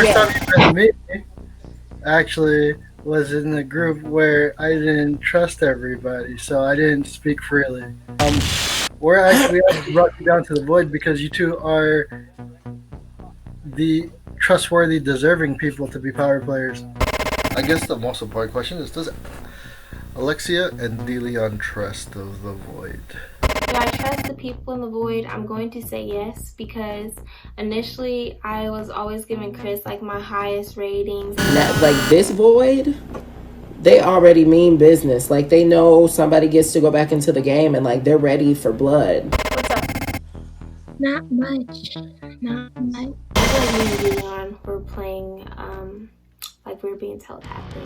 first time you met me actually was in the group where I didn't trust everybody, so I didn't speak freely. We actually brought you down to the void because you two are the trustworthy, deserving people to be power players. I guess the most important question is, does Alexia and Deleon trust of the void? Do I trust the people in the void? I'm going to say yes, because initially I was always giving Chris like my highest ratings. Like this void, they already mean business. Like they know somebody gets to go back into the game and like they're ready for blood. What's up? Not much. Not much. I feel like me and Leon were playing like we were being telepathic.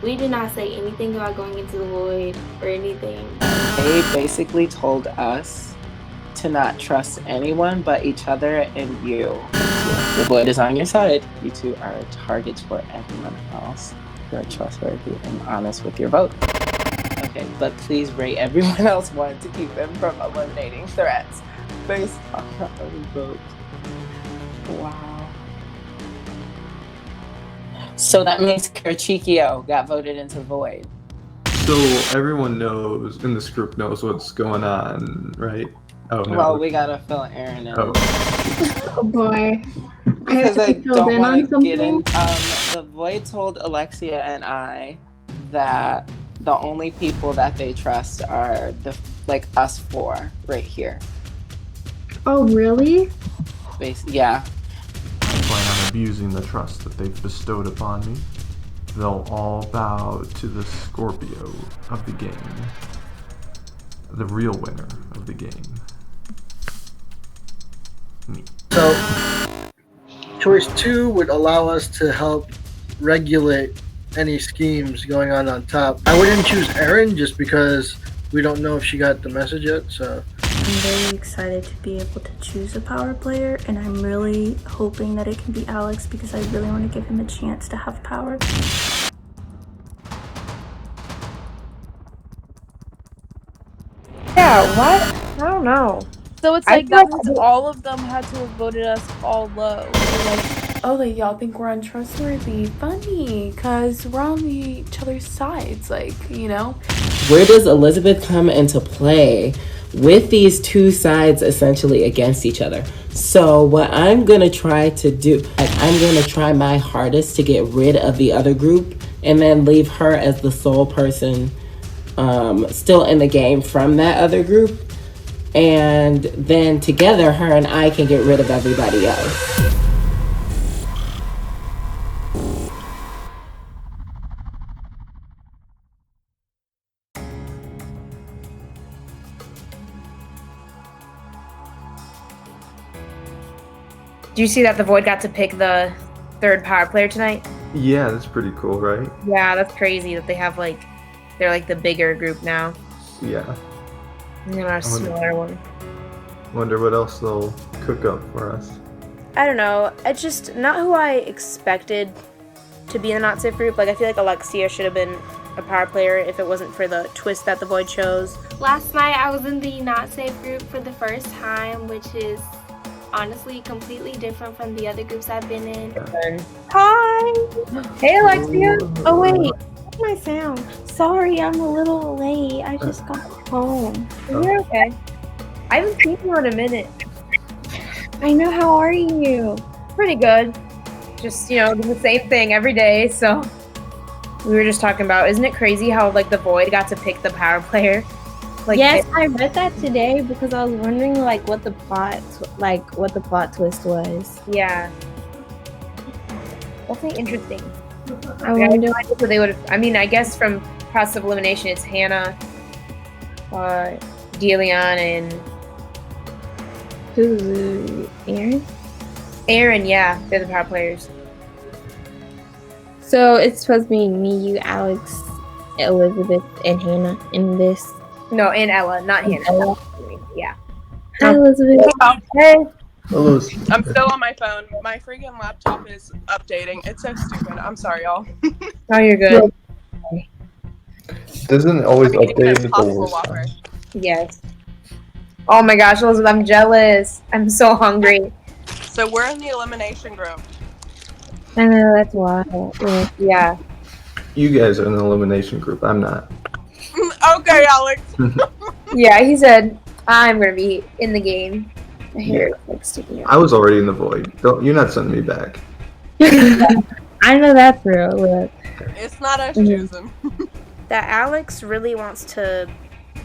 We did not say anything about going into the void or anything. They basically told us to not trust anyone but each other and you. The void is on your side. You two are targets for everyone else. You're trustworthy and honest with your vote. Okay, but please rate everyone else one to keep them from eliminating threats based on our own vote. Wow. So that means Kerchikio got voted into void. So everyone knows in this group knows what's going on, right? Oh no. Well, we gotta fill Aaron in. Oh. Oh boy. Because I don't want to get in. something? The void told Alexia and I that the only people that they trust are us four right here. Oh really? Yeah. I plan on abusing the trust that they've bestowed upon me. They'll all bow to the Scorpio of the game. The real winner of the game. Me. So, choice 2 would allow us to help regulate any schemes going on top. I wouldn't choose Erin just because we don't know if she got the message yet, so. I'm very excited to be able to choose a power player, and I'm really hoping that it can be Alex because I really want to give him a chance to have power. Yeah, what? I don't know. So it's like that means all of them had to have voted us all low. Oh, like y'all think we're untrustworthy? Funny, because we're on each other's sides, Where does Elizabeth come into play with these two sides essentially against each other? So what I'm going to try to do, I'm going to try my hardest to get rid of the other group and then leave her as the sole person still in the game from that other group. And then together, her and I can get rid of everybody else. Do you see that the Void got to pick the third power player tonight? Yeah, that's pretty cool, right? Yeah, that's crazy that they have they're like the bigger group now. Yeah. And then our smaller one. Wonder what else they'll cook up for us. I don't know. It's just not who I expected to be in the not safe group. I feel like Alexia should have been a power player if it wasn't for the twist that the Void chose. Last night I was in the not safe group for the first time, which is honestly completely different from the other groups I've been in. Hi! Hey Alexia! Oh wait, What's my sound? Sorry, I'm a little late. I just got home. you're okay. I haven't seen you in a minute. I know, how are you? Pretty good. Just, do the same thing every day, so. We were just talking about, isn't it crazy how, the Void got to pick the power player? Yes, I read that today because I was wondering, what the plot twist was. Yeah. Definitely interesting. I wonder. So they would have, I guess from process of elimination, it's Hannah, Deleon, and Who? Aaron? Aaron, yeah. They're the power players. So it's supposed to be me, you, Alex, Elizabeth, and Hannah in this. No, and Ella, not Hannah. Ella. Yeah. Hi, Elizabeth. Hey. Hello. I'm still on my phone. My freaking laptop is updating. It's so stupid. I'm sorry, y'all. Oh, you're good. Doesn't it always update the Impossible worst Whopper. time? Yes. Oh my gosh, Elizabeth, I'm jealous. I'm so hungry. So we're in the elimination group. I know that's wild. Yeah. You guys are in the elimination group. I'm not. Okay, Alex. Yeah, he said, I'm gonna be in the game. I hear it like sticking out. I was already in the void. You're not sending me back. I know that's real. Look. It's not us choosing. That Alex really wants to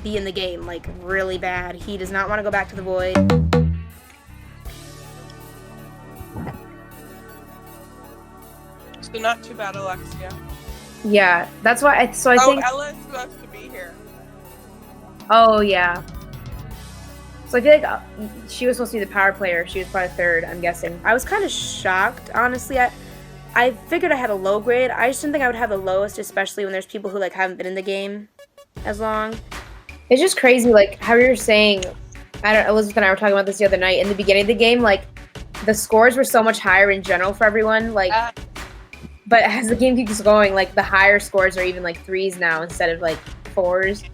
be in the game, like really bad. He does not want to go back to the void. So not too bad, Alexia. Yeah, that's why. I think. Ella's supposed to be here. Oh yeah. So I feel like she was supposed to be the power player. She was probably third, I'm guessing. I was kind of shocked, honestly. I figured I had a low grade. I just didn't think I would have the lowest, especially when there's people who like haven't been in the game as long. It's just crazy, like how you were saying. Elizabeth and I were talking about this the other night. In the beginning of the game, like the scores were so much higher in general for everyone. Like, but as the game keeps going, like the higher scores are even like 3s now instead of like 4s.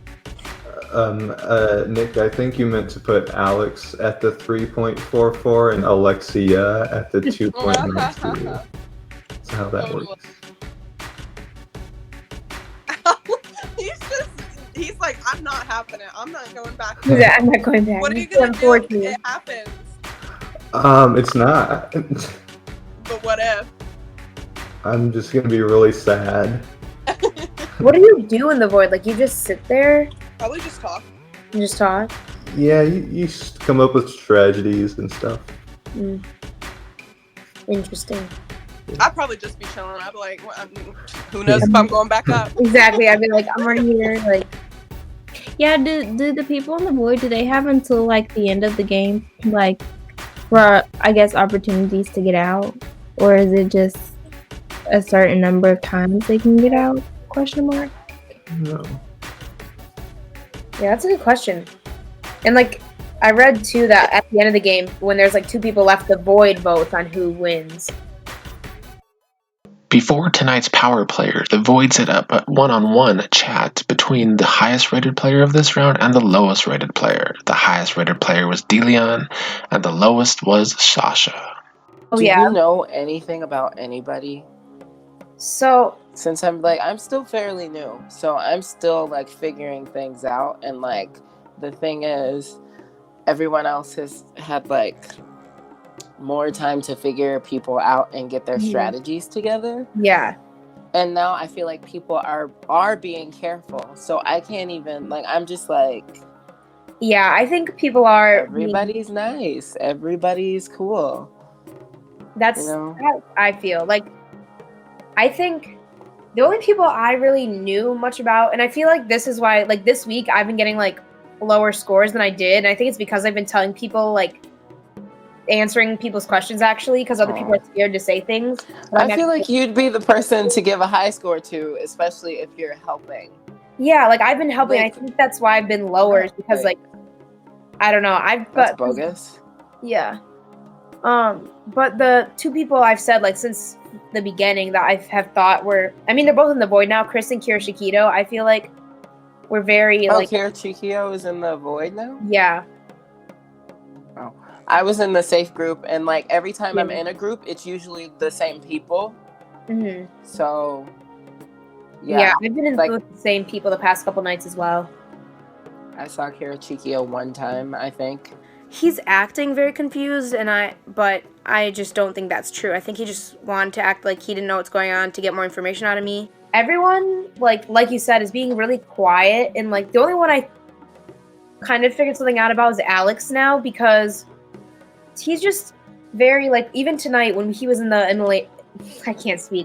Nick, I think you meant to put Alex at the 3.44 and Alexia at the 2.92. That's how that works. He's like, I'm not having it. I'm not going back. Yeah, I'm not going back. What are you gonna do if it happens? It's not. But what if? I'm just gonna be really sad. What do you do in the void? Like, you just sit there? Probably just talk. You just talk? Yeah, you come up with strategies and stuff. Interesting. I'd probably just be chilling. I'd be like, who knows if I'm going back up? Exactly. I'd be like, I'm already here. Like, Yeah, do the people in the void, do they have until like the end of the game, like for I guess opportunities to get out, or is it just a certain number of times they can get out? Question mark. No. yeah, that's a good question. And like, I read too that at the end of the game, when there's like 2 people left, the void votes on who wins. Before tonight's power player, the Void set up a one-on-one chat between the highest rated player of this round and the lowest rated player. The highest rated player was Deleon, and the lowest was Sasha. Oh, Do yeah. you know anything about anybody? So, Since I'm still fairly new, so I'm still like figuring things out, and like the thing is, everyone else has had like more time to figure people out and get their strategies together. yeah. And now I feel like people are being careful. So I can't even I'm just like, Yeah, I think people are. everybody's nice. Everybody's cool. That's You know? how I feel. Like, I think the only people I really knew much about, and I feel like this is why, like, this week I've been getting like lower scores than I did. And I think it's because I've been telling people, like, answering people's questions actually, because other people are scared to say things. I feel like you'd be the person to give a high score to, especially if you're helping. Yeah, like I've been helping. Like- I think that's why I've been lower, is because like, I don't know. That's bogus. Yeah. But the 2 people I've said like since the beginning that I have thought were, I mean, they're both in the void now. Chris and Kira Shikito. I feel like we're very like. Kira Chikio is in the void now? Yeah. Oh. I was in the safe group, and like every time I'm in a group, it's usually the same people. Mm-hmm. So. Yeah, I've been in like, with the same people the past couple nights as well. I saw Kira Chikio one time, I think. He's acting very confused, but I just don't think that's true. I think he just wanted to act like he didn't know what's going on to get more information out of me. Everyone, like you said, is being really quiet, and like the only one I kind of figured something out about is Alex now, because he's just very like, even tonight when he was in the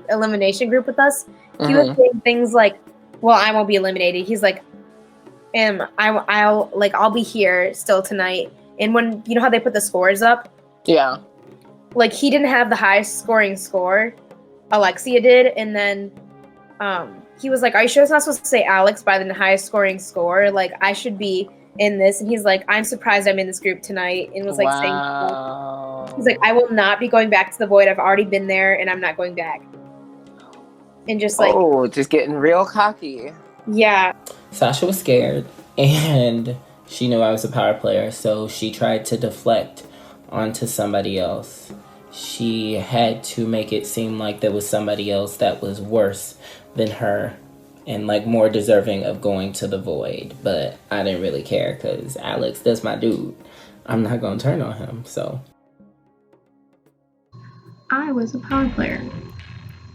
elimination group with us, he was saying things like, "Well, I won't be eliminated." He's like, I'll be here still tonight." And when, you know how they put the scores up? Yeah. Like, he didn't have the highest scoring score. Alexia did. And then he was like, "Are you sure it's not supposed to say Alex by the highest scoring score? Like, I should be in this." And he's like, "I'm surprised I'm in this group tonight." And was like saying, he's like, "I will not be going back to the void. I've already been there and I'm not going back." And just like, oh, just getting real cocky. Yeah. Sasha was scared, and she knew I was a power player, so she tried to deflect onto somebody else. she had to make it seem like there was somebody else that was worse than her and like more deserving of going to the void. But I didn't really care because Alex, that's my dude. I'm not gonna turn on him. So I was a power player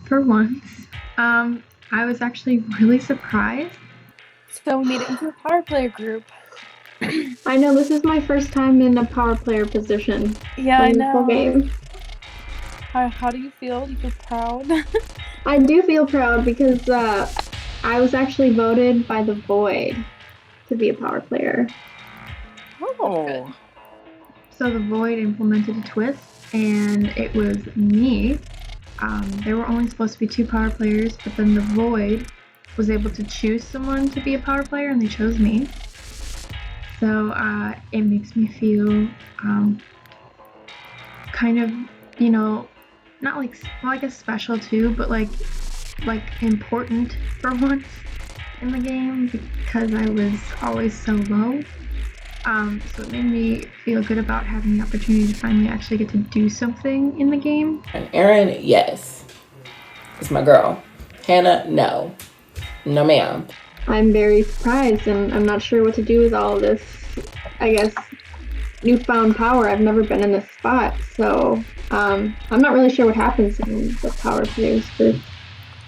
for once. I was actually really surprised. So we made it into a power player group. I know, this is my first time in a power player position. Yeah, I playing the full know. game. How do you feel? Do you feel proud? I do feel proud because I was actually voted by the Void to be a power player. Oh. So the Void implemented a twist, and it was me. There were only supposed to be 2 power players, but then the Void was able to choose someone to be a power player, and they chose me. So it makes me feel kind of, you know, not like a special too, but like important for once in the game because I was always so low. So it made me feel good about having the opportunity to finally actually get to do something in the game. and Erin, yes, it's my girl. Hannah, no, ma'am. I'm very surprised and I'm not sure what to do with all of this, I guess, newfound power. I've never been in this spot, so I'm not really sure what happens in the power players group.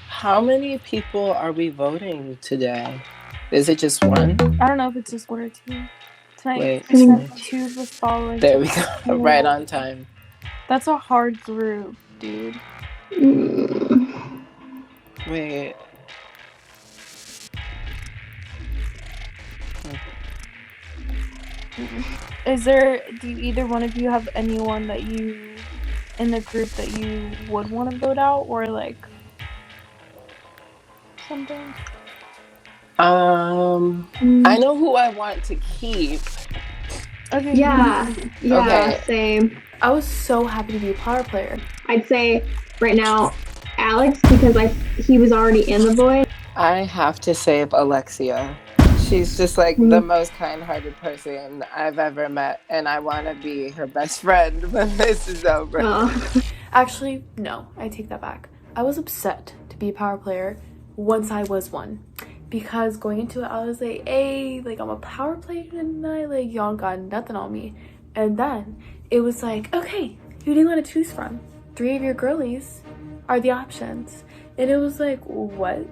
How many people are we voting today? Is it just one? I don't know if it's just 1 or 2. Tonight, Wait. I sent 2 of the following. There we go. Right on time. That's a hard group, dude. Wait. Do either one of you have anyone that you, in the group that you would want to vote out, or like something? I know who I want to keep. Okay. Yeah, Okay. same. I was so happy to be a power player. I'd say right now Alex because he was already in the Void. I have to save Alexia. She's just like the most kind-hearted person I've ever met, and I want to be her best friend when this is over. Actually, no, I take that back. I was upset to be a power player once I was one. Because going into it, I was like, hey, like, I'm a power player tonight, like, y'all got nothing on me. And then it was like, okay, who do you want to choose from? 3 of your girlies are the options. And it was like, what?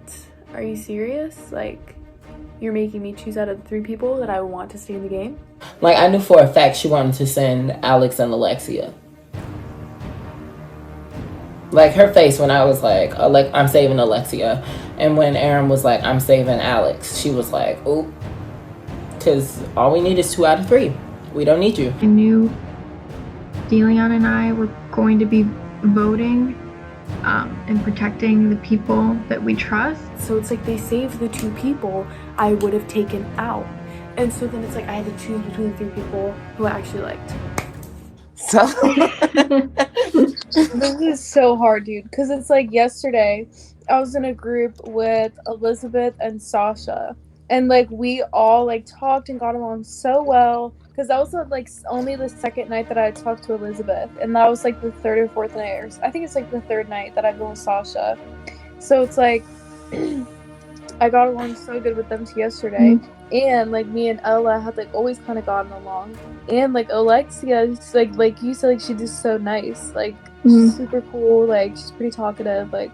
Are you serious? Like, you're making me choose out of the 3 people that I want to stay in the game? Like, I knew for a fact she wanted to send Alex and Alexia. Like, her face when I was like, I'm saving Alexia. And when Erin was like, I'm saving Alex, she was like, oh. Because all we need is 2 out of 3. We don't need you. I knew Deleon and I were going to be voting and protecting the people that we trust. So it's like they saved the 2 people I would have taken out. And so then it's like I had to choose between the 3 people who I actually liked. So This is so hard, dude. Because it's like yesterday, I was in a group with Elizabeth and Sasha. And like we all like talked and got along so well. Because that was like only the second night that I had talked to Elizabeth. And that was like the 3rd or 4th night. Or I think it's like the 3rd night that I've been with Sasha. So it's like I got along so good with them to yesterday. And like me and Ella had like always kind of gotten along. And like Alexia, like you said, like she's just so nice. Like she's super cool. Like she's pretty talkative. Like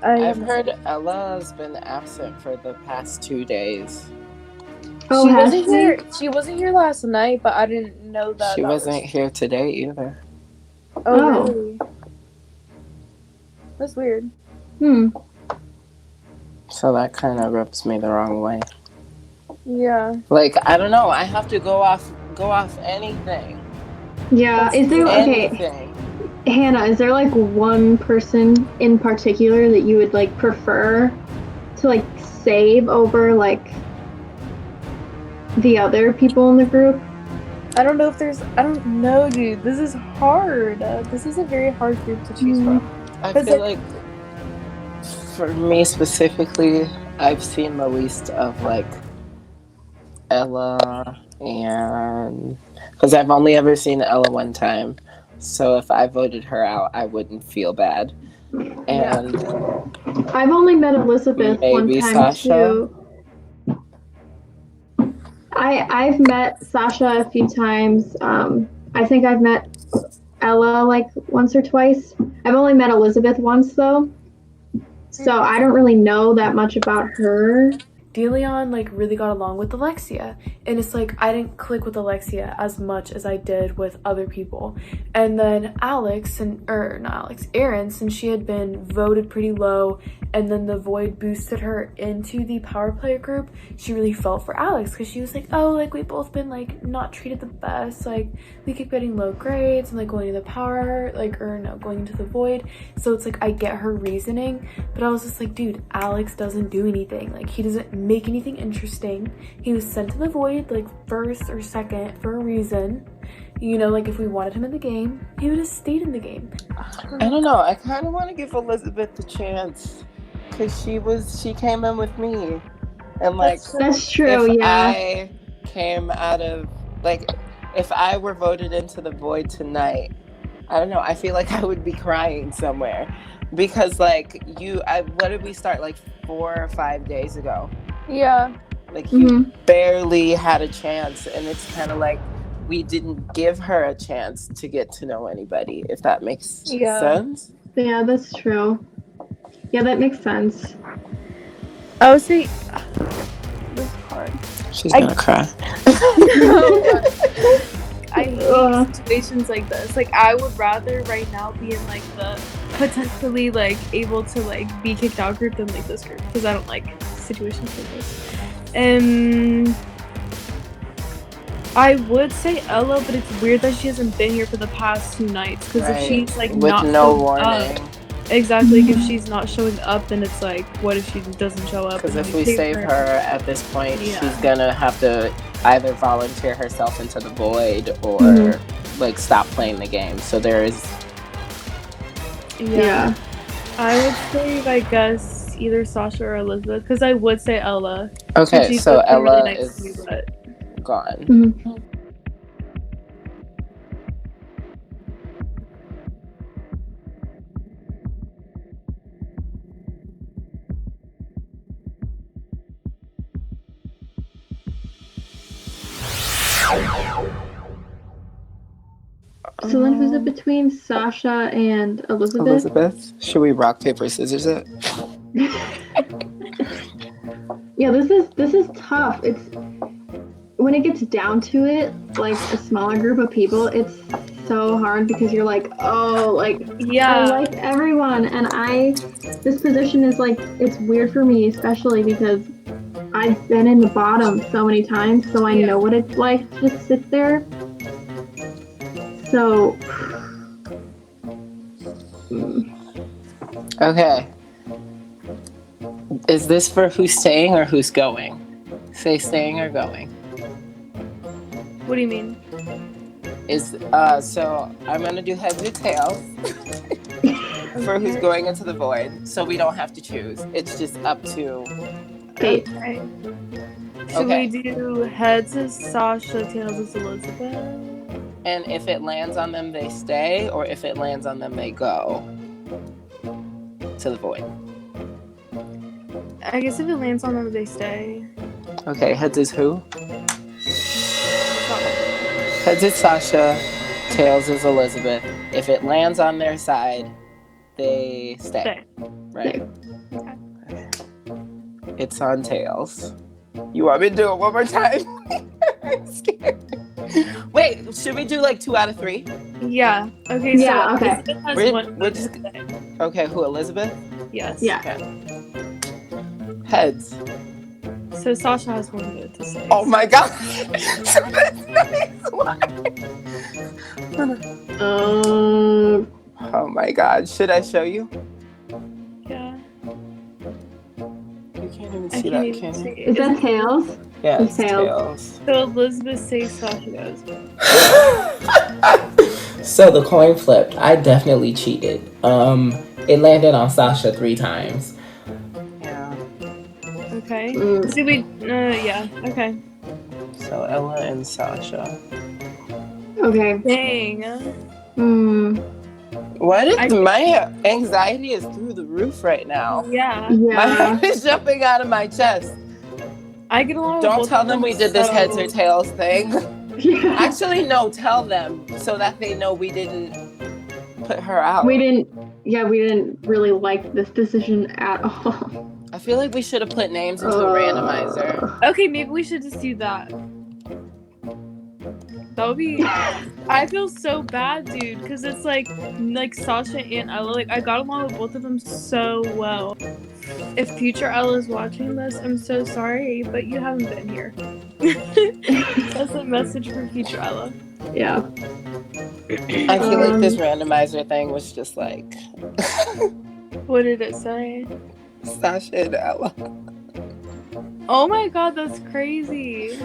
I've heard Ella's been absent for the past 2 days. Oh, she wasn't here. She wasn't here last night, but I didn't know that. She wasn't here today either. Oh, really? That's weird. So that kind of rubs me the wrong way. Yeah. Like, I don't know. I have to go off anything. Yeah, is there Anything. Hannah, is there like one person in particular that you would like prefer to like save over like the other people in the group? I don't know if there's. I don't know, dude. This is hard. This is a very hard group to choose from. I feel like, for me specifically, I've seen the least of like Ella, and because I've only ever seen Ella one time, So if I voted her out, I wouldn't feel bad. And I've only met Elizabeth one maybe time Sasha. too. I've met Sasha a few times. I think I've met Ella like once or twice. I've only met Elizabeth once though, so I don't really know that much about her. DeLeon like really got along with Alexia, and it's like I didn't click with Alexia as much as I did with other people. And then Aaron, since she had been voted pretty low and then the void boosted her into the power player group, she really felt for Alex because she was like, oh, like we've both been like not treated the best, like we keep getting low grades and like going to the power, like, or no, going into the void. So it's like I get her reasoning, but I was just like, dude, Alex doesn't do anything, like he doesn't make anything interesting. He was sent to the void like first or second for a reason. You know, like if we wanted him in the game, he would have stayed in the game. I don't know. I kind of want to give Elizabeth the chance because she came in with me, and like that's true. If Yeah. I came out of like, if I were voted into the void tonight, I don't know. I feel like I would be crying somewhere because like what did we start like 4 or 5 days ago? Yeah. Like you barely had a chance, and it's kind of like we didn't give her a chance to get to know anybody, if that makes sense. Yeah, that's true. Yeah, that makes sense. I would say this part. She's gonna cry. I hate situations like this. Like I would rather right now be in like the potentially like able to like be kicked out group than like this group because I don't like situations like this. And I would say Ella, but it's weird that she hasn't been here for the past 2 nights because if she's like with not no showing warning. up, exactly. Like, if she's not showing up, then it's like, what if she doesn't show up? Because and if we we save her at this point, she's gonna have to either volunteer herself into the void or like stop playing the game. So there is. Yeah. I would say, I guess, either Sasha or Elizabeth, because I would say Ella. Okay, so Ella really nice is to me, but... gone. So then who's it between Sasha and Elizabeth? Elizabeth, should we rock paper scissors it? Yeah, this is tough. It's when it gets down to it, like a smaller group of people, it's so hard because you're like, oh, like I like everyone, and this position is like, it's weird for me, especially because I've been in the bottom so many times, so I know what it's like to just sit there. So okay. Is this for who's staying or who's going? Say staying or going. What do you mean? So I'm gonna do heads or tails for who's going into the void. So we don't have to choose. It's just up to Okay. Should we do heads as Sasha, tails as Elizabeth? And if it lands on them, they stay, or if it lands on them, they go to the void. I guess if it lands on them, they stay. Okay, heads is who? Heads is Sasha, tails is Elizabeth. If it lands on their side, they stay. Right? Okay. It's on tails. You want me to do it one more time? I'm scared. Wait, should we do like 2 out of 3? Yeah. Okay. Yeah. So Okay. We're just okay. Who? Elizabeth? Yes. Yeah. Okay. Heads. So Sasha has 1 minute to say. Oh my god. Oh my god. Should I show you? Yeah. You can't even see that, can you? Is that tails? Yeah, it's tails. So Elizabeth says Sasha goes. So the coin flipped. I definitely cheated. It landed on Sasha 3 times. Yeah. Okay. See, yeah. Okay. So Ella and Sasha. Okay. Dang. What is my anxiety is through the roof right now. Yeah. My head is jumping out of my chest. I get along with Don't both tell of them we did this so- heads or tails thing. Actually, no, tell them so that they know we didn't put her out. We didn't really like this decision at all. I feel like we should have put names into a randomizer. Okay, maybe we should just do that. That would be. I feel so bad, dude, because it's like Sasha and Ella. Like I got along with both of them so well. If future Ella is watching this, I'm so sorry, but you haven't been here. That's a message for future Ella. Yeah. I feel like this randomizer thing was just like. What did it say? Sasha and Ella. Oh my god, that's crazy.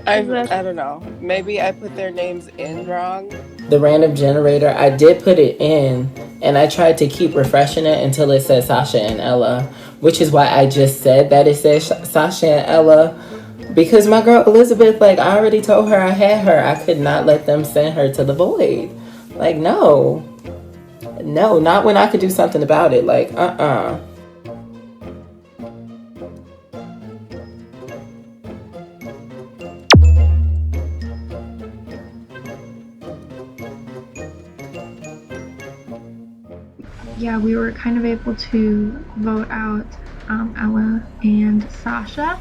I don't know. Maybe I put their names in wrong. The random generator, I did put it in, and I tried to keep refreshing it until it said Sasha and Ella, which is why I just said that it said Sasha and Ella, because my girl Elizabeth, like, I already told her I had her. I could not let them send her to the void. Like, no, not when I could do something about it. Like, Yeah, we were kind of able to vote out Ella and Sasha,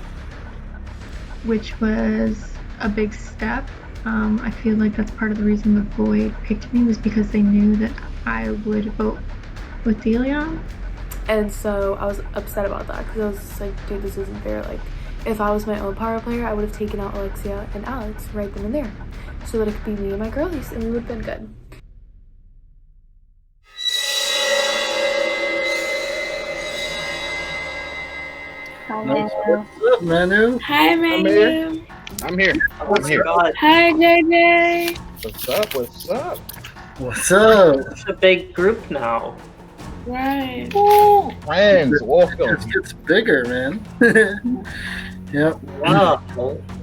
which was a big step. I feel like that's part of the reason the Void picked me was because they knew that I would vote with Delion. And so I was upset about that because I was just like, dude, this isn't fair. Like, if I was my own power player, I would have taken out Alexia and Alex right then and there so that it could be me and my girlies and we would have been good. What's up, Manu? Hi, Manu. I'm here. Hi, JJ. What's up? What's up? What's up? It's a big group now. Right. Friends, welcome. It gets bigger, man. Yep. Wow.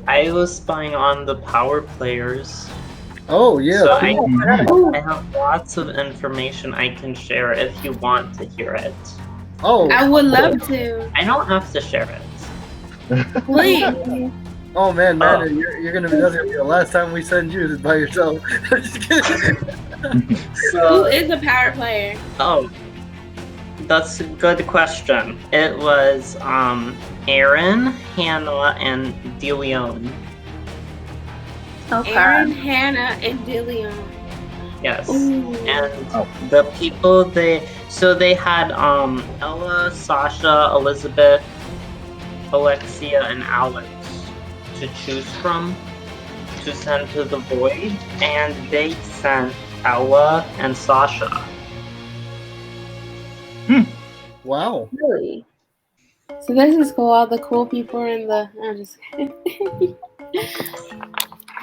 I was spying on the power players. Oh, yeah. So cool. I have lots of information I can share if you want to hear it. Oh. I would love to. I don't have to share it. Please. Oh man, Manu, you're gonna be that's gonna be the last time we send you by yourself. I'm just kidding. Who is a power player? Oh, that's a good question. It was Aaron, Hannah, and DeLeon. Okay. Aaron, Hannah, and Dillion. Yes. Ooh. And the people they had Ella, Sasha, Elizabeth, Alexia, and Alex to choose from to send to the void, and they sent Ella and Sasha. Wow. Really? So this is cool. All the cool people are in the. I'm just kidding.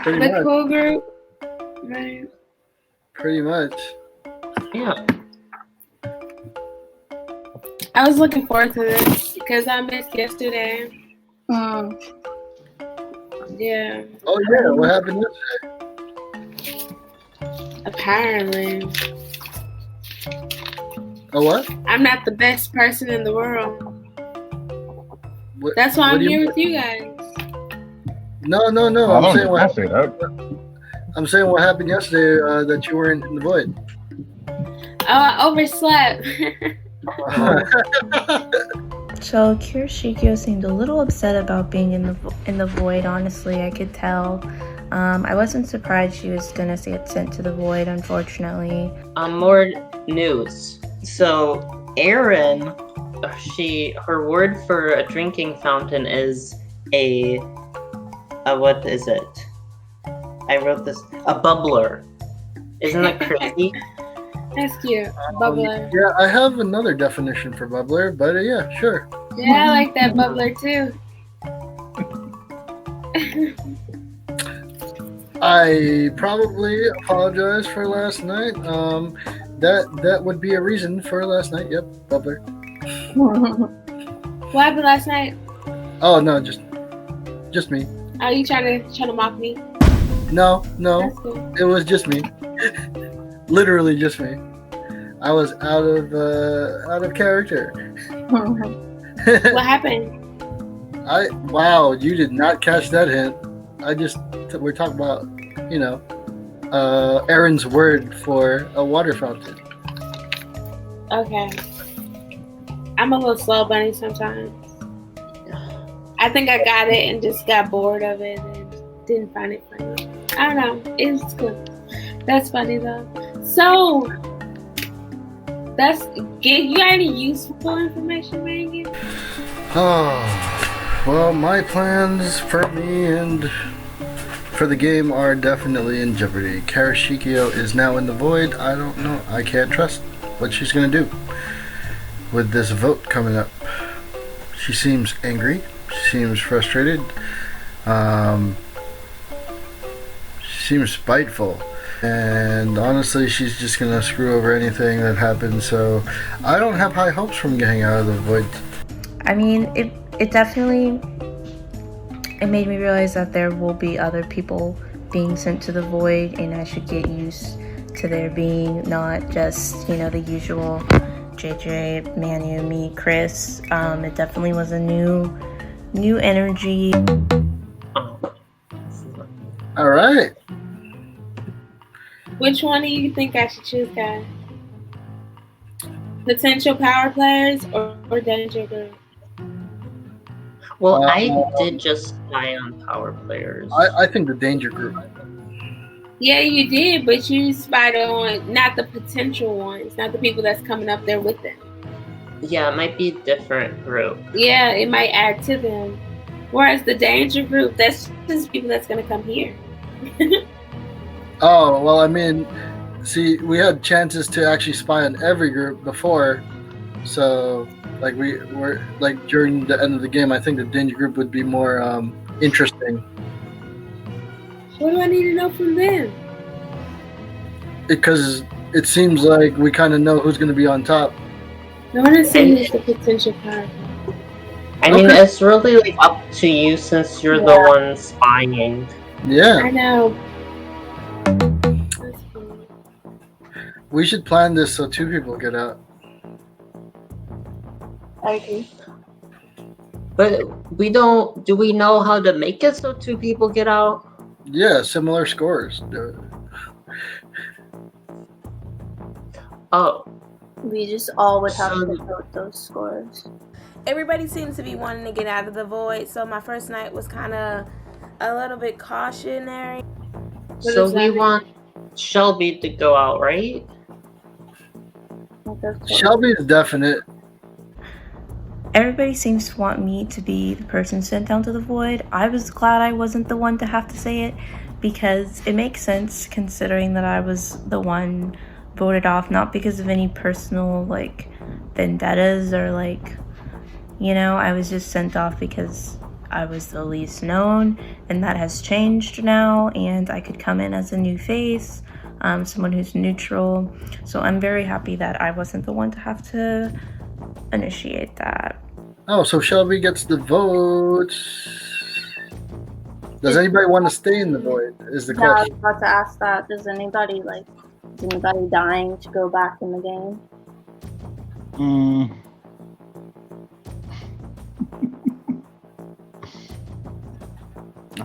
Pretty the much. cool group. Right. Pretty much. Yeah. I was looking forward to this because I missed yesterday. Yeah. Oh yeah, what happened yesterday? Apparently. Oh what? I'm not the best person in the world. What, That's why what I'm do you here mean? with you guys. No. I'm saying what happened. I'm saying what happened yesterday that you weren't in the void. Oh, I overslept. So Kirishikyo seemed a little upset about being in the void. Honestly, I could tell. I wasn't surprised she was gonna get sent to the void, unfortunately. More news. So Erin, her word for a drinking fountain is a what is it? I wrote this, a bubbler. Isn't that crazy? That's cute. Bubbler. Yeah, I have another definition for bubbler, but yeah, sure. Yeah, I like that bubbler too. I probably apologize for last night. That would be a reason for last night. Yep, bubbler. What happened last night? Oh no, just me. Are you trying to mock me? No, That's cool. it was just me. Literally just me. I was out of character. What happened? Wow, you did not catch that hint. We're talking about, Aaron's word for a water fountain. Okay. I'm a little slow bunny sometimes. I think I got it and just got bored of it and didn't find it funny. I don't know. It's cool. That's funny though. So, you got any useful information, Megan? Oh, well, my plans for me and for the game are definitely in jeopardy. Karashikyo is now in the void. I don't know. I can't trust what she's going to do with this vote coming up. She seems angry. She seems frustrated. She seems spiteful. And honestly, she's just going to screw over anything that happens. So I don't have high hopes from getting out of the void. I mean, it definitely made me realize that there will be other people being sent to the void, and I should get used to there being not just, the usual JJ, Manu, me, Chris. It definitely was a new energy. All right. Which one do you think I should choose, guys? Potential power players or danger group? Well, I did just spy on power players. I think the danger group. Yeah, you did, but you spied on not the potential ones, not the people that's coming up there with them. Yeah, it might be a different group. Yeah, it might add to them. Whereas the danger group, that's just people that's going to come here. Oh, well, I mean, see, we had chances to actually spy on every group before. So, we were, during the end of the game, I think the danger group would be more interesting. What do I need to know from them? Because it seems like we kind of know who's going to be on top. I want to see who's the potential power. I mean, it's really up to you since you're the one spying. Yeah. I know. We should plan this so 2 people get out. I agree. But do we know how to make it so 2 people get out? Yeah, similar scores. Oh. We just all would have to vote those scores. Everybody seems to be wanting to get out of the void, so my first night was kind of a little bit cautionary. So we want Shelby to go out, right? Shelby is definite. Everybody seems to want me to be the person sent down to the void. I was glad I wasn't the one to have to say it, because it makes sense considering that I was the one voted off, not because of any personal vendettas or I was just sent off because I was the least known, and that has changed now, and I could come in as a new face, someone who's neutral. So I'm very happy that I wasn't the one to have to initiate that. Oh, so Shelby gets the vote. Does anybody want to stay in the void? Is the Yeah, I was question. about to ask that. Is anybody dying to go back in the game?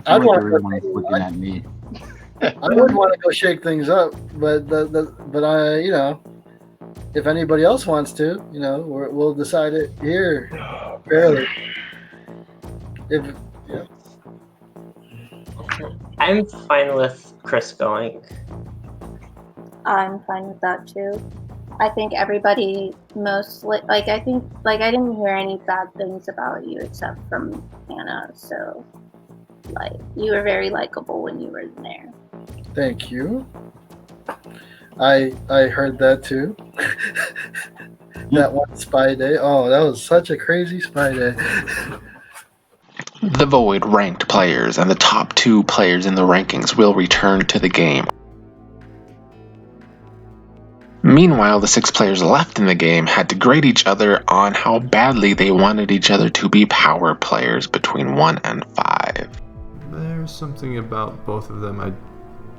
I'd like want everyone's looking at me. I would want to go shake things up, but I, if anybody else wants to, we'll decide it here fairly. I'm fine with Chris going. I'm fine with that too. I think everybody mostly I didn't hear any bad things about you except from Hannah, so you were very likable when you were in there. Thank you. I heard that too. That one spy day. Oh, that was such a crazy spy day. The Void ranked players and the top 2 players in the rankings will return to the game. Meanwhile, the 6 players left in the game had to grade each other on how badly they wanted each other to be power players between 1 and 5. There's something about both of them. I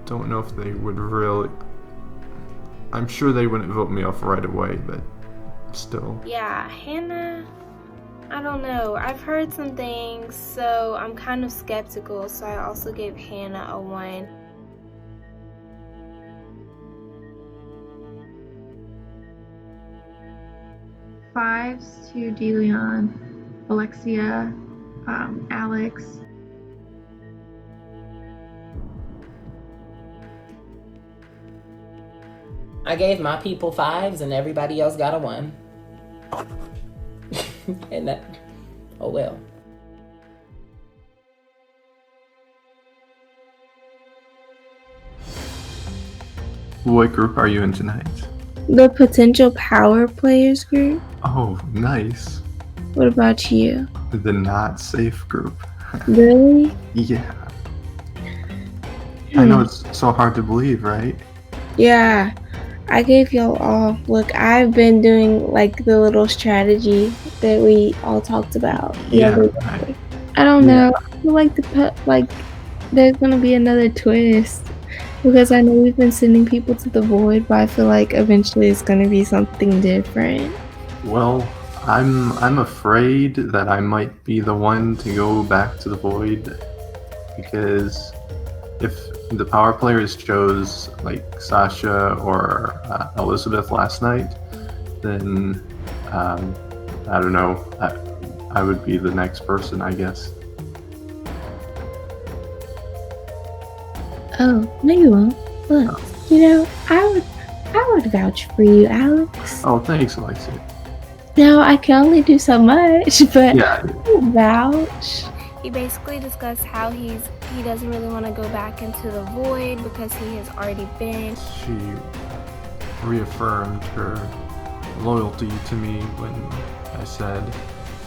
don't know if they would really... I'm sure they wouldn't vote me off right away, but still. Yeah, Hannah, I don't know. I've heard some things, so I'm kind of skeptical, so I also gave Hannah a 1. Fives to DeLeon, Alexia, Alex. I gave my people 5s and everybody else got a 1. And that, oh well. What group are you in tonight? The potential power players group? Oh, nice. What about you? The not safe group. Really? Yeah. I know it's so hard to believe, right? Yeah, I gave y'all all. Look, I've been doing like the little strategy that we all talked about. Yeah. I don't know. I feel like there's gonna be another twist because I know we've been sending people to the void, but I feel like eventually it's gonna be something different. Well, I'm afraid that I might be the one to go back to the void, because if the power players chose like Sasha or Elizabeth last night, then I don't know. I would be the next person, I guess. Oh, no you won't. Look, you know, I would vouch for you, Alex. Oh, thanks, Alexia. No, I can only do so much, but Yeah. I would vouch. He basically discussed how he doesn't really want to go back into the void because he has already been. She reaffirmed her loyalty to me when I said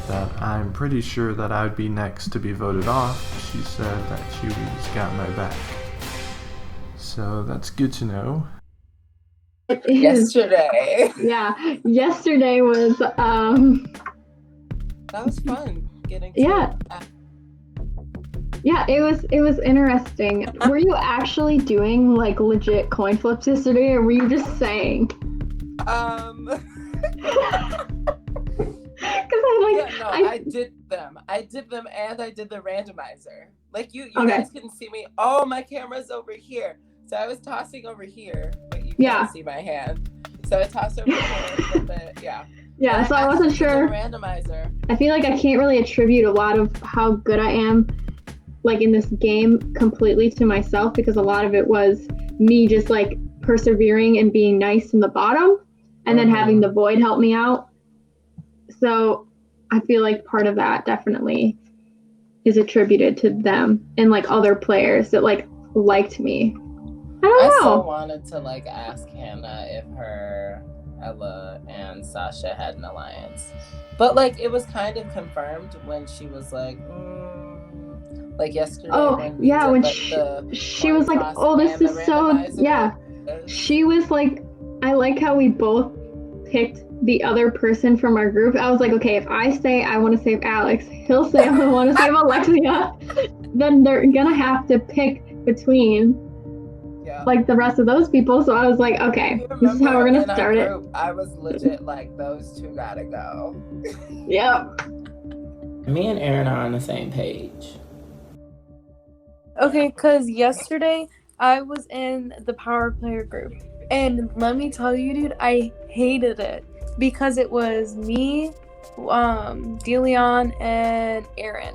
that I'm pretty sure that I'd be next to be voted off. She said that she's got my back. So that's good to know. Yesterday. Yeah, yesterday was That was fun. Getting to Yeah, it was interesting. Were you actually doing like legit coin flips yesterday, or were you just saying? I did them. I did them, and I did the randomizer. Like you guys couldn't see me. Oh, my camera's over here. So I was tossing over here, but you can't see my hand. So I tossed over here a little bit. Yeah. Yeah, so I wasn't sure. Randomizer. I feel like I can't really attribute a lot of how good I am, like in this game, completely to myself, because a lot of it was me just like persevering and being nice in the bottom, and then having the void help me out. So I feel like part of that definitely is attributed to them and like other players that like liked me. I don't know. still wanted to like ask Hannah if her, Ella, and Sasha had an alliance, but like it was kind of confirmed when she was like yesterday. Oh when we yeah, did, when like, she was like, "Oh, this is so yeah." She was like, "I like how we both picked the other person from our group." I was like, "Okay, if I say I want to save Alex, he'll say I want to save Alexia, then they're gonna have to pick between." Like the rest of those people, so I was like, okay, this is how we're gonna start it. I was legit like, those two gotta go. Yep. Me and Aaron are on the same page. Okay, because yesterday I was in the power player group, and let me tell you, dude, I hated it because it was me, DeLeon, and Aaron.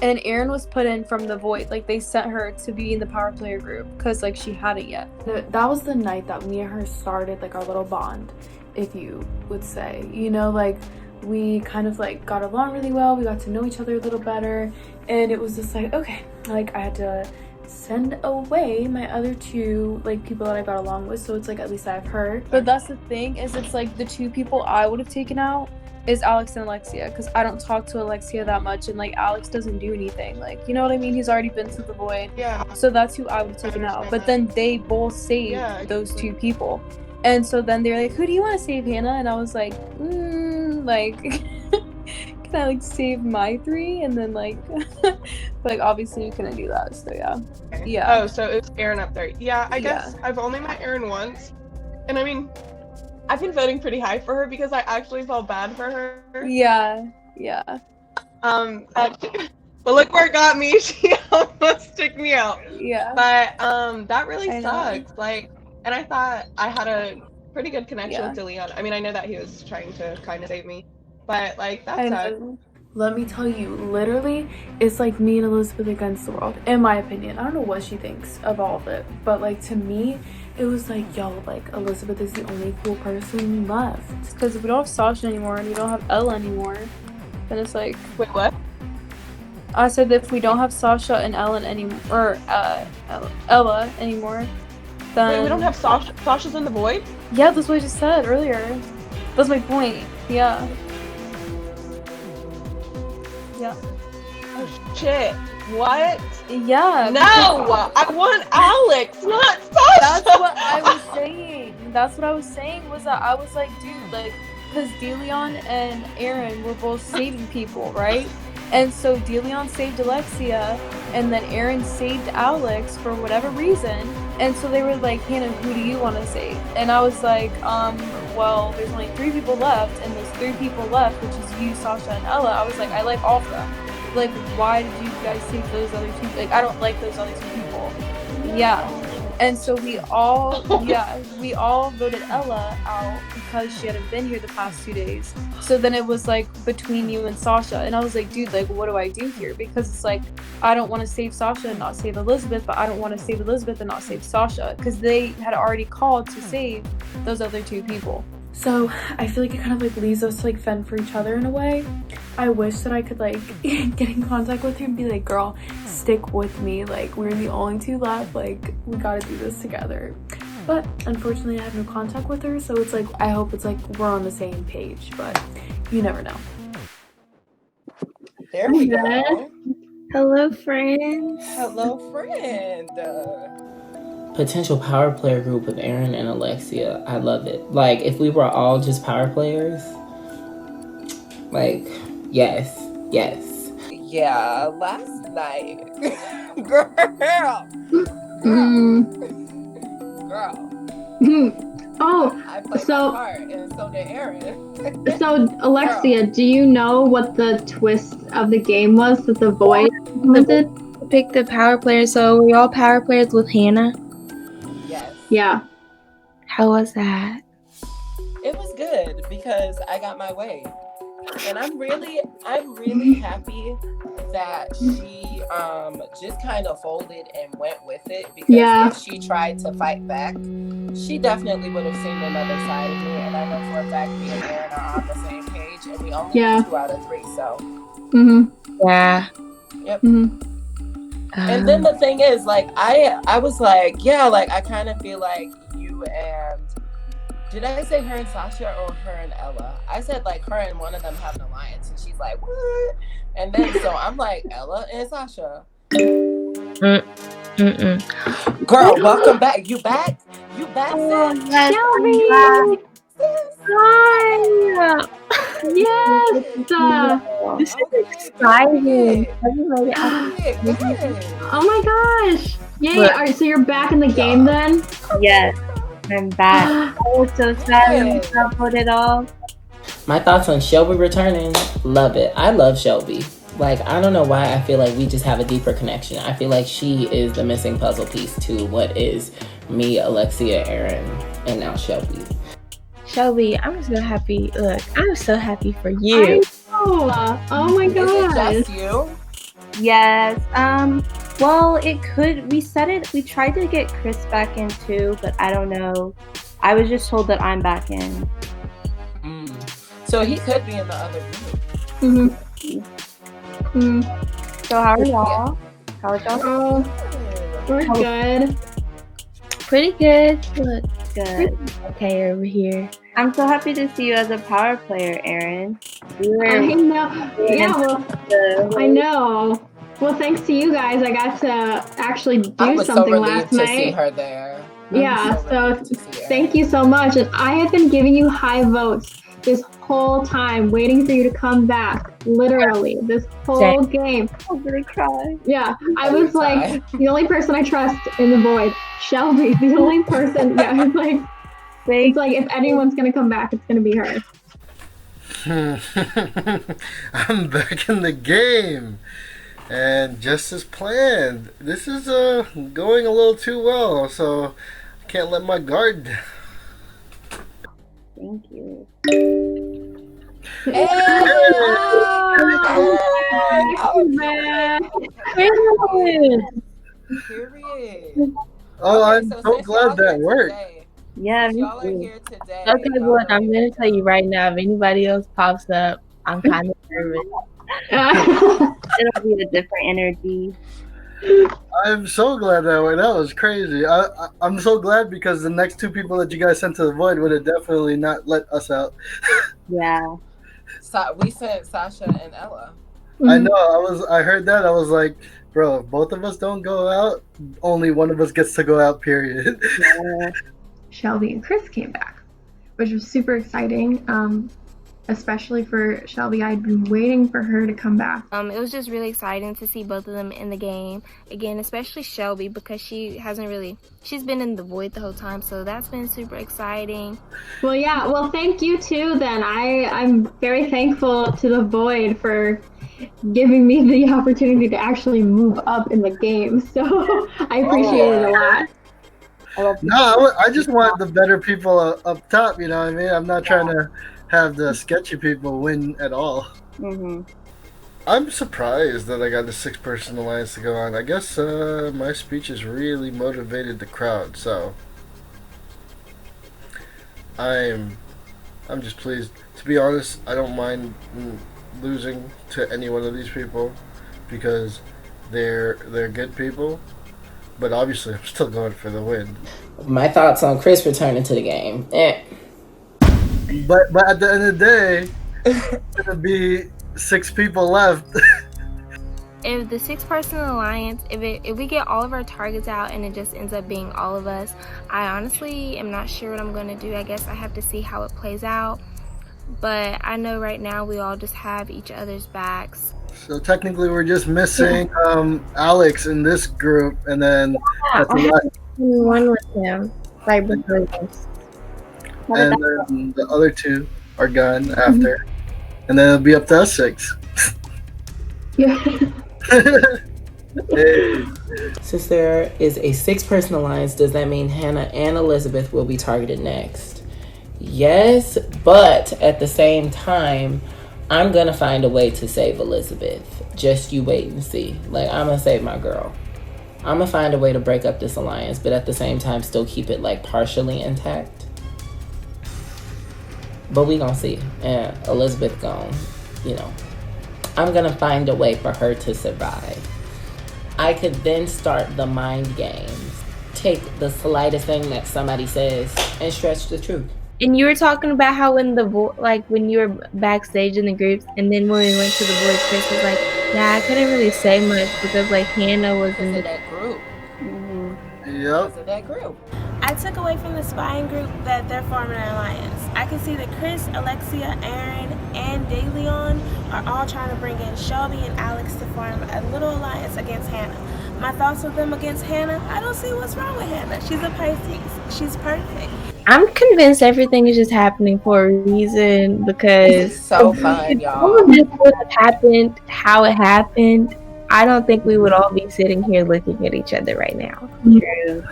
And Erin was put in from the void. Like, they sent her to be in the power player group because, like, she hadn't yet. That was the night that me and her started, like, our little bond, if you would say. You know, like, we kind of, like, got along really well. We got to know each other a little better. And it was just like, okay, like, I had to send away my other two, like, people that I got along with. So it's, like, at least I've heard. But that's the thing, is it's, like, the two people I would have taken out is Alex and Alexia, because I don't talk to Alexia that much, and like Alex doesn't do anything, like, you know what I mean? He's already been to the void. Yeah. So that's who I would have taken out. But then they both saved those two people, and so then they're like, "Who do you want to save, Hannah?" And I was like, like, can I like save my three? And then like, like obviously you couldn't do that. So yeah. Oh, so it was Aaron up there. Yeah, I guess I've only met Aaron once, And I mean, I've been voting pretty high for her because I actually felt bad for her. Yeah. But look where it got me. She almost took me out. Yeah. But that really I know. sucks. Like, and I thought I had a pretty good connection Yeah. with DeLeon. I mean, I know that he was trying to kind of save me, but like I that's sad. know. Let me tell you, literally, it's like me and Elizabeth against the world, in my opinion. I don't know what she thinks of all of it, but like to me, it was like, yo, like Elizabeth is the only cool person left. Because if we don't have Sasha anymore and we don't have Ella anymore, then it's like. Wait, what? I said that if we don't have Sasha and Ellen anymore, or Ella anymore, then. Wait, we don't have Sasha. Sasha's in the void? Yeah, that's what I just said earlier. That's my point. Yeah. Yeah. Oh shit. What? Yeah. No! I want Alex, not Sasha! That's what I was saying. That's what I was saying was that I was like, dude, like, because DeLeon and Aaron were both saving people, right? And so DeLeon saved Alexia, and then Aaron saved Alex for whatever reason. And so they were like, Hannah, who do you want to save? And I was like, well, there's only 3 people left, and those 3 people left, which is you, Sasha, and Ella. I was like, I like all of them. Like, why did you guys save those other 2? Like, I don't like those other 2 people. Yeah. And so we all voted Ella out because she hadn't been here the past 2 days. So then it was like between you and Sasha. And I was like, dude, like, what do I do here? Because it's like, I don't want to save Sasha and not save Elizabeth, but I don't want to save Elizabeth and not save Sasha. Because they had already called to save those other 2 people. So I feel like it kind of like leaves us to like fend for each other in a way. I wish that I could like get in contact with her and be like, girl, stick with me. Like, we're the only 2 left. Like, we gotta do this together. But unfortunately, I have no contact with her. So it's like, I hope it's like we're on the same page, but you never know. There we go. Hello, friends. Hello, friend. Potential power player group with Aaron and Alexia. I love it. Like, if we were all just power players, like, yes. Yeah, last night. Girl. Oh, I played so my part, and so did Aaron. so Alexia, do you know what the twist of the game was that the void implemented? Pick the power player. So we're all power players with Hannah. Yes. Yeah. How was that? It was good because I got my way. And I'm really happy that she just kind of folded and went with it, because if she tried to fight back, she definitely would have seen another side of me. And I know for a fact me and Aaron are on the same page, and we only have 2 out of 3, so. Yeah. Yep. And then the thing is, like, I was like, yeah, like, I kind of feel like you and, did I say her and Sasha or her and Ella? I said, like, her and one of them have an alliance, and she's like, what? And then, so I'm like, Ella and Sasha. Girl, welcome back. You back? You back, sis? Shelby! Hi! Yes! This is exciting. Oh my gosh! Yay! Alright, so you're back in the game then? Yes, I'm back. I was so sad when we got voted off. My thoughts on Shelby returning, love it. I love Shelby. Like, I don't know why I feel like we just have a deeper connection. I feel like she is the missing puzzle piece to what is me, Alexia, Aaron, and now Shelby. Shelby, I'm so happy. Look, I'm so happy for you. I know. Oh my gosh. Is it just you? Yes. Well, it could. We tried to get Chris back in too, but I don't know. I was just told that I'm back in. So he could be in the other group. So how are y'all? How are y'all? We're good. Pretty good. Look, Good. okay over here. I'm so happy to see you as a power player, Aaron. I know. Yeah, well, I know. Well, thanks to you guys, I got to actually do something last night. To see her there. Yeah, so thank you so much. And I have been giving you high votes this whole time, waiting for you to come back. Literally, this whole game. I'm gonna cry. Yeah, I was like the only person I trust in the void. Shelby, the only person. Yeah, I was like, It's like if anyone's gonna come back, it's gonna be her. I'm back in the game. And just as planned, this is going a little too well, so I can't let my guard down. Thank you. Oh, I'm so glad that worked. Yeah, me Y'all are too. here today. Okay, look, I'm gonna tell you right now. If anybody else pops up, I'm kind of nervous. It'll be a different energy. I'm so glad that way. That was crazy. I'm so glad because the next two people that you guys sent to the void would have definitely not let us out. Yeah. We sent Sasha and Ella. I know. I heard that. I was like, bro, if both of us don't go out, only one of us gets to go out. Period. Shelby and Chris came back, which was super exciting. Especially for Shelby, I'd been waiting for her to come back. It was just really exciting to see both of them in the game again, especially Shelby because she's been in the void the whole time, so that's been super exciting. Well, yeah. Well, thank you too. Then I'm very thankful to the void for giving me the opportunity to actually move up in the game. So I appreciate it a lot. No, I just want the better people up top. You know what I mean? I'm not trying to have the sketchy people win at all. I'm surprised that I got the 6-person alliance to go on. I guess my speech has really motivated the crowd, so I'm just pleased. To be honest, I don't mind losing to any one of these people because they're good people. But obviously, I'm still going for the win. My thoughts on Chris returning to the game. But at the end of the day, it's gonna be 6 people left. If the 6-person alliance, if we get all of our targets out and it just ends up being all of us, I honestly am not sure what I'm gonna do. I guess I have to see how it plays out. But I know right now we all just have each other's backs. So technically, we're just missing Alex in this group, and then Yeah, that's the last. One with him, right before this. And then the other 2 are gone after, and then it'll be up to us 6. Hey. Since there is a 6-person alliance, does that mean Hannah and Elizabeth will be targeted next? Yes, but at the same time, I'm gonna find a way to save Elizabeth. Just you wait and see. Like, I'm gonna save my girl. I'm gonna find a way to break up this alliance, but at the same time still keep it like partially intact. But we gonna see. And Elizabeth gone, I'm gonna find a way for her to survive. I could then start the mind games. Take the slightest thing that somebody says and stretch the truth. And you were talking about how when you were backstage in the groups, and then when we went to the void, Chris was like, "Yeah, I couldn't really say much because like Hannah was in that group." Yep. That group. I took away from the spying group that they're forming an alliance. I can see that Chris, Alexia, Aaron, and DeLeon are all trying to bring in Shelby and Alex to form a little alliance against Hannah. My thoughts with them against Hannah, I don't see what's wrong with Hannah. She's a Pisces. She's perfect. I'm convinced everything is just happening for a reason because This is so fun, y'all. all of this would have happened how it happened. I don't think we would all be sitting here looking at each other right now. True.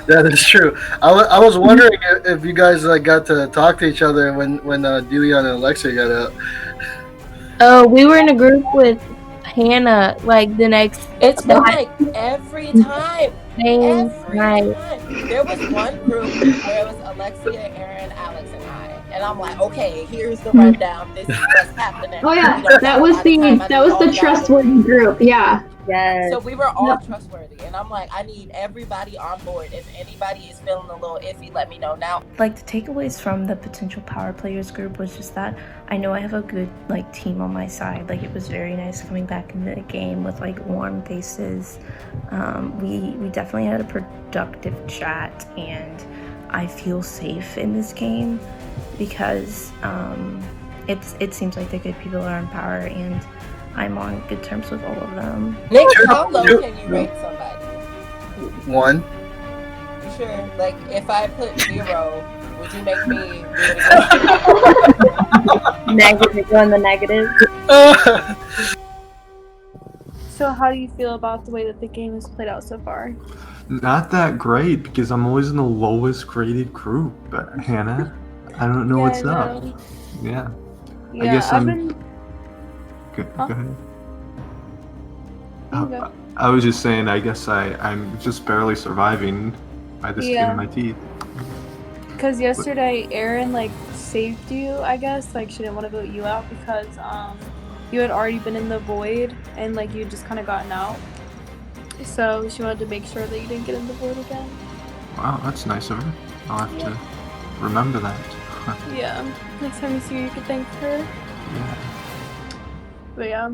That is true. I was wondering if you guys got to talk to each other when DeLeon and Alexia got out. Oh, we were in a group with Hannah like the next. It's been like every time. Every time. There was one group where it was Alexia, Aaron, Alex, and I. And I'm like, okay, here's the rundown. This is what's happening. Oh yeah, that was the trustworthy group. Yeah. Yes. So we were all trustworthy, and I'm like, I need everybody on board. If anybody is feeling a little iffy, let me know now. Like, the takeaways from the potential power players group was just that I know I have a good team on my side. Like, it was very nice coming back into the game with warm faces. We definitely had a productive chat, and I feel safe in this game because it seems like the good people are in power, and I'm on good terms with all of them. Nick, how low can you rate somebody? 1. You future, like if I put 0, would you make me do it again? Negative, go in the negative. So how do you feel about the way that the game has played out so far? Not that great because I'm always in the lowest graded group, Hannah. I don't know what's up. Yeah. I guess I've I'm. been. Go Huh? ahead. You go. I was just saying, I guess I'm just barely surviving by the skin of my teeth. Because yesterday, Erin like saved you. I guess like she didn't want to vote you out because you had already been in the void and like you had just kind of gotten out. So she wanted to make sure that you didn't get in the void again. Wow, that's nice of her. I'll have to remember that. Yeah. Next time you see her, you can thank her. Yeah. But yeah.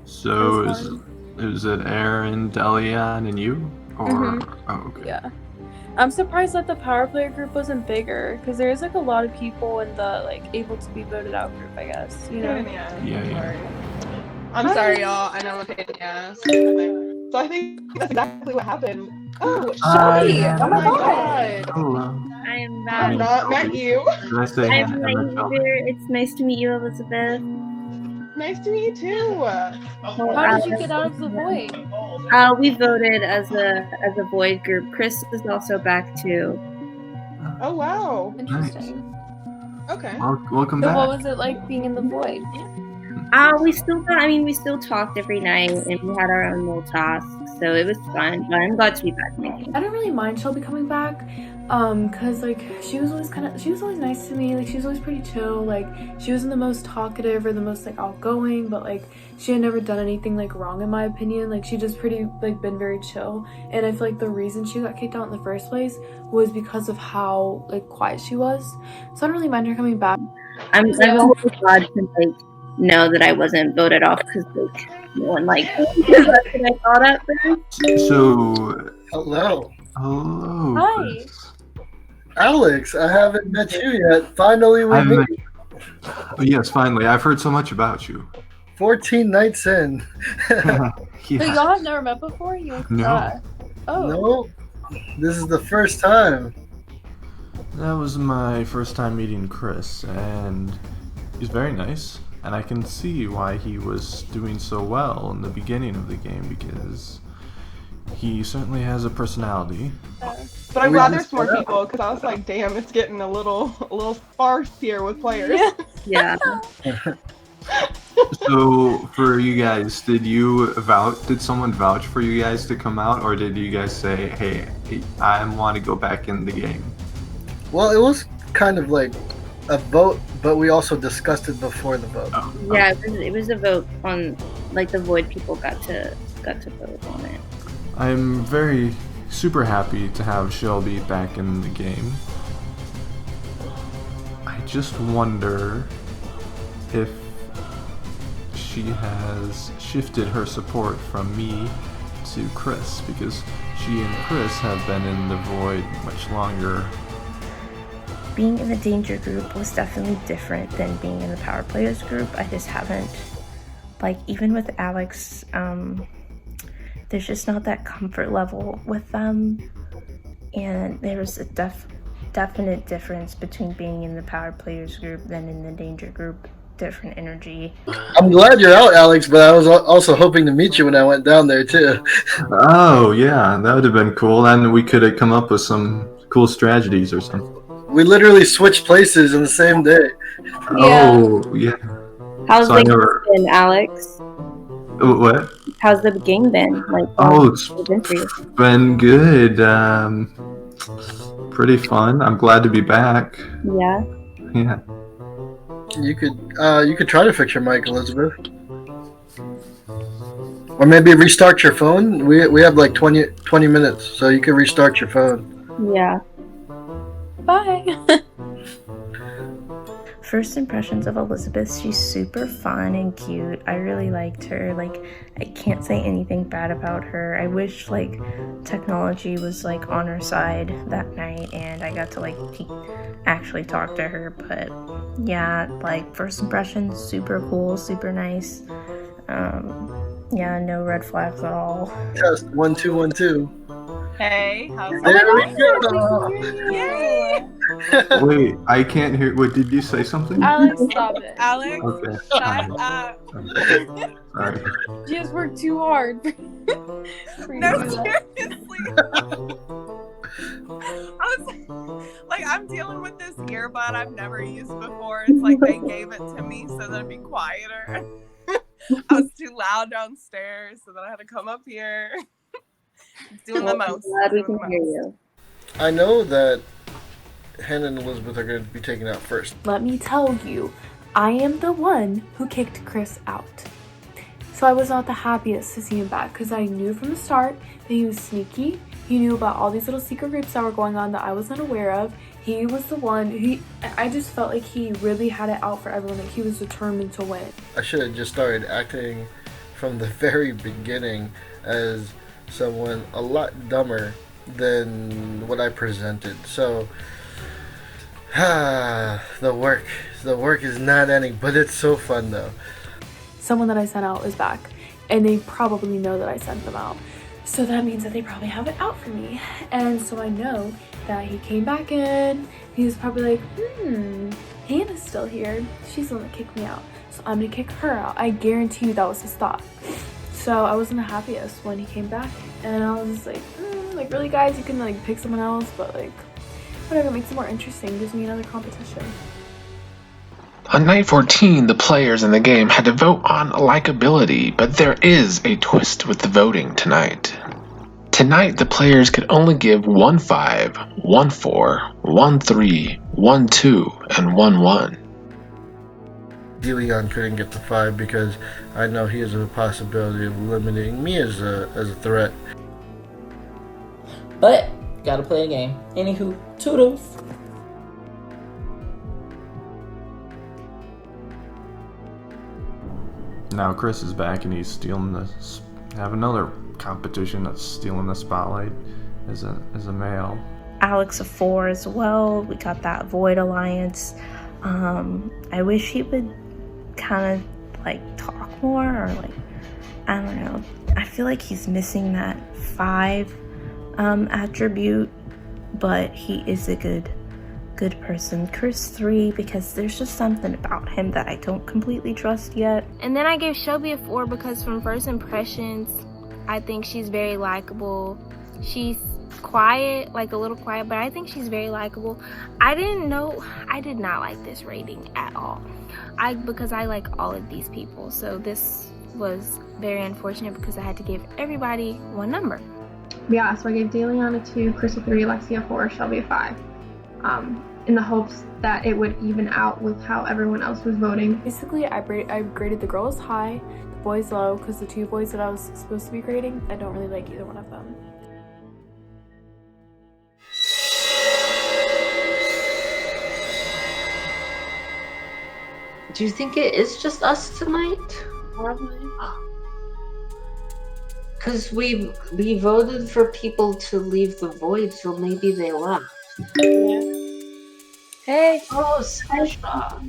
So That's is it Aaron, Delian, and you? Or oh, okay. Yeah. I'm surprised that the power player group wasn't bigger because there is like a lot of people in the like able to be voted out group. I guess you know. Yeah. I'm sorry, y'all. I know I'm a pain in the ass. So I think that's exactly what happened. Oh, Shelby! Oh my god! Hello. I am I've back. not met you. Did I say I'm Hannah? right here. It's nice to meet you, Elizabeth. Nice to meet you too. How did you get out of the void? We voted as a void group. Chris is also back too. Oh wow. Interesting. Okay. Welcome So back. what was it like being in the void? We still talked every night and we had our own little tasks, so it was fun. But I'm glad to be back in the game. I don't really mind Shelby coming back, cause like she was always nice to me. Like she was always pretty chill. Like she wasn't the most talkative or the most like outgoing, but like she had never done anything like wrong in my opinion. Like she just pretty like been very chill. And I feel like the reason she got kicked out in the first place was because of how like quiet she was. So I don't really mind her coming back. I'm also glad to like know that I wasn't voted off because like no one liked me because that's what I thought at first. So Hello. hello. Hi. Chris. Alex, I haven't met you yet. Finally, we I've meet. met- Yes, finally. I've heard so much about you. 14 nights in. So Yeah. y'all have never met before? You No. Oh. No, this is the first time. That was my first time meeting Chris, and he's very nice. And I can see why he was doing so well in the beginning of the game because he certainly has a personality. But I'm glad there's more people because I was like, damn, it's getting a little sparse here with players. Yeah. So for you guys, did someone vouch for you guys to come out, or did you guys say, hey, I want to go back in the game? Well, it was kind of like a vote, but we also discussed it before the vote. Yeah, it was a vote on like the void people got to vote on it. I'm very super happy to have Shelby back in the game. I just wonder if she has shifted her support from me to Chris, because she and Chris have been in the void much longer. Being in the danger group was definitely different than being in the power players group. I just haven't, like, even with Alex, there's just not that comfort level with them. And there's a definite difference between being in the power players group than in the danger group. Different energy. I'm glad you're out, Alex, but I was also hoping to meet you when I went down there too. Oh yeah, that would have been cool, and we could have come up with some cool strategies or something. We literally switched places in the same day. Oh yeah. How's So the I never- game been, Alex? What? How's the game been? Like, Oh, it's been for you? been good. Pretty fun. I'm glad to be back. Yeah. Yeah. You could try to fix your mic, Elizabeth, or maybe restart your phone. We have like 20 minutes, so you can restart your phone. Yeah. Bye. First impressions of Elizabeth, she's super fun and cute. I really liked her. Like, I can't say anything bad about her. I wish like technology was like on her side that night and I got to like actually talk to her. But yeah, like first impressions, super cool, super nice. Yeah, no red flags at all. Test 1 2 1 2. Hey, how's it There we going? Yay! Wait, I can't hear. Wait, did you say something? Alex, stop it. Alex, Okay. shut up. Sorry. She has worked too hard. For you No, to do that. seriously. I was like, I'm dealing with this earbud I've never used before. It's like they gave it to me so that I'd be quieter. I was too loud downstairs, so then I had to come up here. Doing the most. Glad we doing can the hear most. you. I know that Hannah and Elizabeth are going to be taken out first. Let me tell you, I am the one who kicked Chris out. So I was not the happiest to see him back because I knew from the start that he was sneaky. He knew about all these little secret groups that were going on that I was unaware of. He was the one I just felt like he really had it out for everyone, like he was determined to win. I should have just started acting from the very beginning as someone a lot dumber than what I presented. So, the work is not ending, but it's so fun though. Someone that I sent out is back, and they probably know that I sent them out. So that means that they probably have it out for me. And so I know that he came back in. He was probably like, Hannah's still here. She's the one that kicked me out. So I'm gonna kick her out. I guarantee you that was his thought. So I wasn't the happiest when he came back. And I was just like, really guys, you can like pick someone else, but like, whatever, makes it more interesting, gives me another competition. On night 14, the players in the game had to vote on likability, but there is a twist with the voting tonight. Tonight, the players could only give 1 5, 1 4, 1 3, 1 2, and 1 1. DeLeon couldn't get the 5 because I know he has a possibility of eliminating me as a threat. But gotta play a game. Anywho, toodles. Now Chris is back and he's stealing this. Have another competition that's stealing the spotlight as a male. Alex a 4 as well. We got that Void Alliance. I wish he would kind of like talk more, or like, I don't know. I feel like he's missing that 5 attribute, but he is a good person. Chris 3, because there's just something about him that I don't completely trust yet. And then I gave Shelby a 4 because from first impressions, I think she's very likable. She's quiet, like a little quiet, but I think she's very likable. I did not like this rating at all. Because I like all of these people. So this was very unfortunate because I had to give everybody one number. Yeah, so I gave DeLeon a 2, Chris a 3, Alexia a 4, Shelby a 5. In the hopes that it would even out with how everyone else was voting. Basically, I graded the girls high, the boys low, because the 2 boys that I was supposed to be grading, I don't really like either one of them. Do you think it is just us tonight? Probably. Because we voted for people to leave the void, so maybe they left. Yeah. Hey. Oh, Sasha.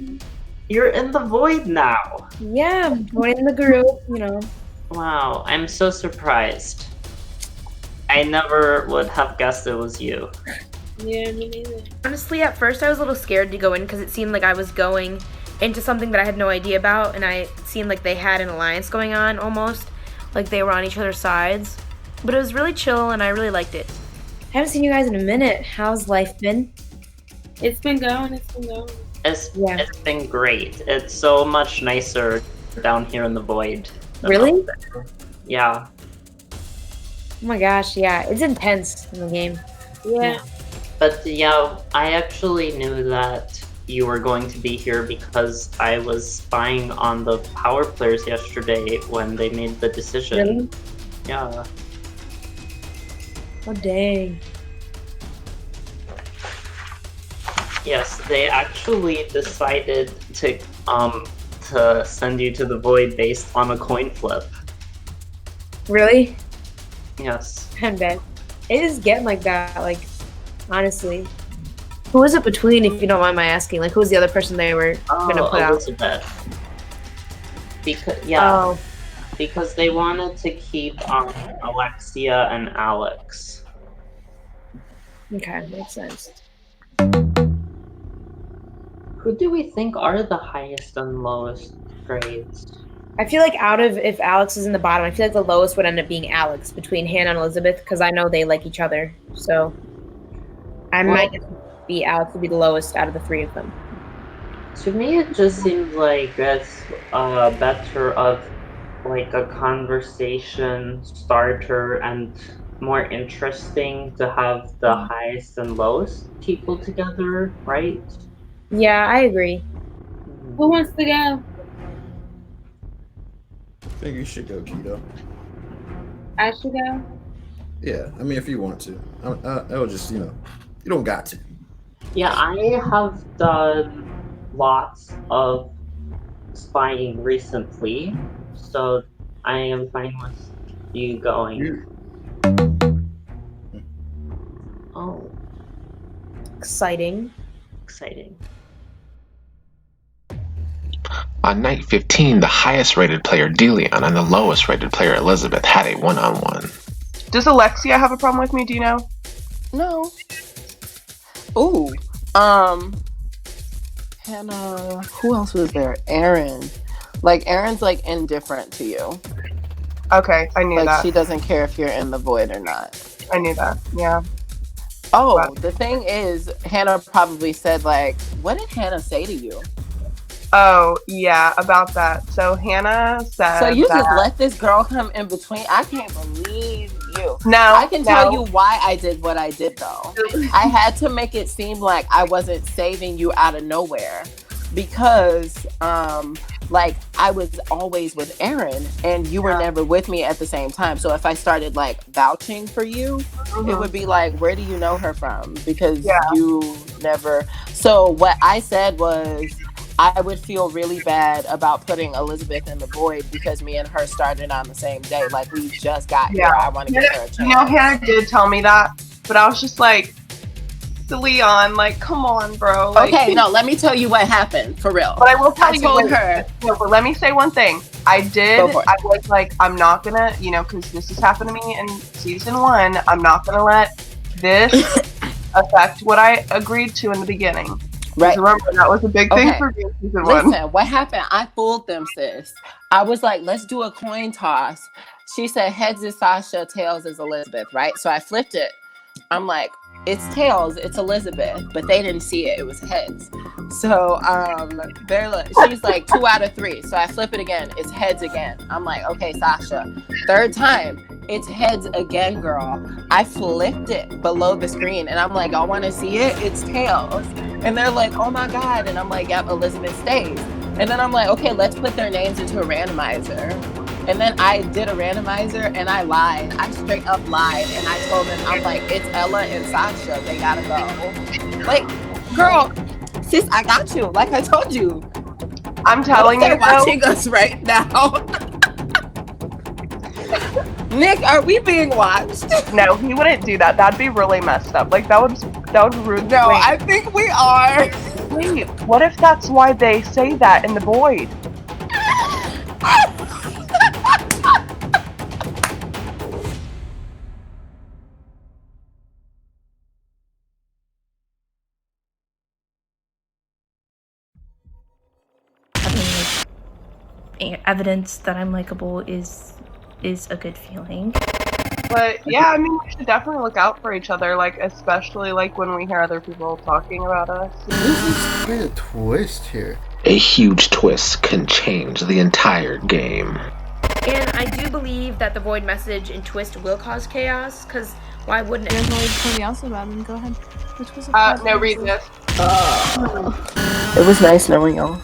You're in the void now. Yeah, I'm joining the group, you know. Wow, I'm so surprised. I never would have guessed it was you. Yeah, me neither. Honestly, at first I was a little scared to go in because it seemed like I was going into something that I had no idea about, and it seemed like they had an alliance going on almost. Like they were on each other's sides. But it was really chill and I really liked it. I haven't seen you guys in a minute. How's life been? It's been going. It's been great. It's so much nicer down here in the void. Really? Yeah. Oh my gosh, yeah. It's intense in the game. Yeah. But yeah, I actually knew that you were going to be here because I was spying on the power players yesterday when they made the decision. Really? Yeah. Oh dang. Yes, they actually decided to send you to the void based on a coin flip. Really? Yes. I'm dead. It is getting like that, like, honestly. Who was it between, if you don't mind my asking? Like, who was the other person they were gonna put out? Elizabeth. Because they wanted to keep Alexia and Alex. Okay, makes sense. Who do we think are the highest and lowest grades? I feel like if Alex is in the bottom, I feel like the lowest would end up being Alex between Hannah and Elizabeth because I know they like each other. So I might be Alex would be the lowest out of the three of them. To me, it just seems like it's better of like a conversation starter and more interesting to have the highest and lowest people together, right? Yeah, I agree. Who wants to go? I think you should go, Keto. I should go. Yeah, I mean, if you want to. I'll just, you don't got to. Yeah, I have done lots of spying recently, so I am fine with you going. Oh. Exciting. On night 15, the highest rated player, Delion, and the lowest rated player, Elizabeth, had a one-on-one. Does Alexia have a problem with me? Do you know? No. Ooh. Hannah. Who else was there? Aaron. Like, Aaron's, like, indifferent to you. Okay, I knew like, that. She doesn't care if you're in the void or not. I knew that, yeah. Oh, the thing is, Hannah probably said, like, what did Hannah say to you? Oh, yeah, about that. So Hannah said So you that... just let this girl come in between? I can't believe you. No, I can tell you why I did what I did, though. I had to make it seem like I wasn't saving you out of nowhere because, like, I was always with Aaron and you were never with me at the same time. So if I started, like, vouching for you, it would be like, where do you know her from? Because you never... So what I said was... I would feel really bad about putting Elizabeth in the void because me and her started on the same day. Like, we just got here. I want to give her a chance. You know, Hannah did tell me that, but I was just like, Leon, like, come on, bro. Like, okay, no, let me tell you what happened, for real. But I will tell you. I told her. No, but let me say one thing. I was like, I'm not gonna, because this has happened to me in season 1. I'm not gonna let this affect what I agreed to in the beginning. Right. Remember, that was a big thing for me in season 1. Listen, what happened? I fooled them, sis. I was like, let's do a coin toss. She said heads is Sasha, tails is Elizabeth, right? So I flipped it. I'm like, it's tails, it's Elizabeth, but they didn't see it. It was heads. So she's like 2 out of 3. So I flip it again. It's heads again. I'm like, okay, Sasha. 3rd time, it's heads again, girl. I flipped it below the screen and I'm like, I want to see it. It's tails. And they're like, oh my God. And I'm like, yep, Elizabeth stays. And then I'm like, okay, let's put their names into a randomizer. And then I did a randomizer and I lied. I straight up lied. And I told them, I'm like, it's Ella and Sasha. They gotta go. Like, girl, sis, I got you. Like I told you. I'm telling you. They're watching us right now. Nick, are we being watched? No, he wouldn't do that. That'd be really messed up. Like, that would ruin. No, I think we are. Wait, what if that's why they say that in the void? Evidence that I'm likable is a good feeling. But yeah, I mean, we should definitely look out for each other, like, especially like when we hear other people talking about us. This is quite a twist here. A huge twist can change the entire game. And I do believe that the void message and twist will cause chaos, because why wouldn't it? There's always something else about him. Go ahead. Which was no, read this. It was nice knowing y'all.